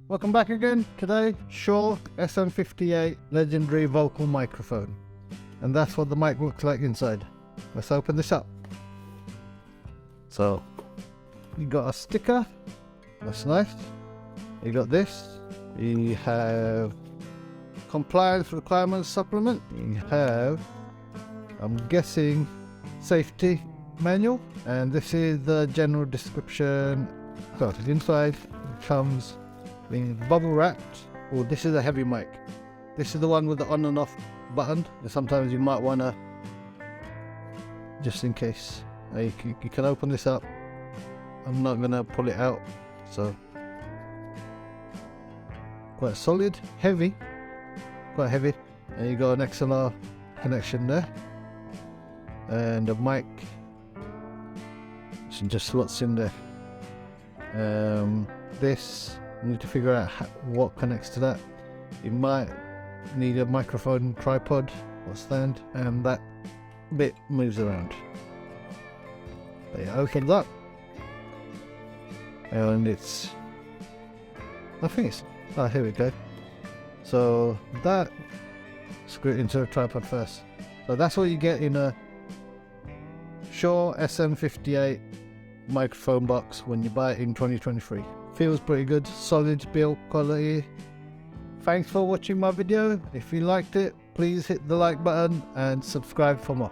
Welcome back again. Today, Shure SM58 legendary vocal microphone. And that's what the mic looks like inside. Let's open this up. So, you got a sticker. That's nice. You got this. You have compliance requirements supplement. You have, I'm guessing, safety manual. And this is the general description. So, inside it comes being bubble wrapped. Oh, this is a heavy mic. This is the one with the on and off button. Sometimes you might want to, just in case, you can open this up. I'm not gonna pull it out. So quite solid, heavy, quite heavy. And you got an XLR connection there, and a mic. So just slots in there. This, you need to figure out what connects to that. You might need a microphone tripod or stand, and that bit moves around. But it opens up, and it's, I think it's, oh, here we go. So that, screw it into a tripod first. So that's what you get in a Shure SM58 microphone box when you buy it in 2023. Feels pretty good, solid build quality. Thanks for watching my video. If you liked it, please hit the like button and subscribe for more.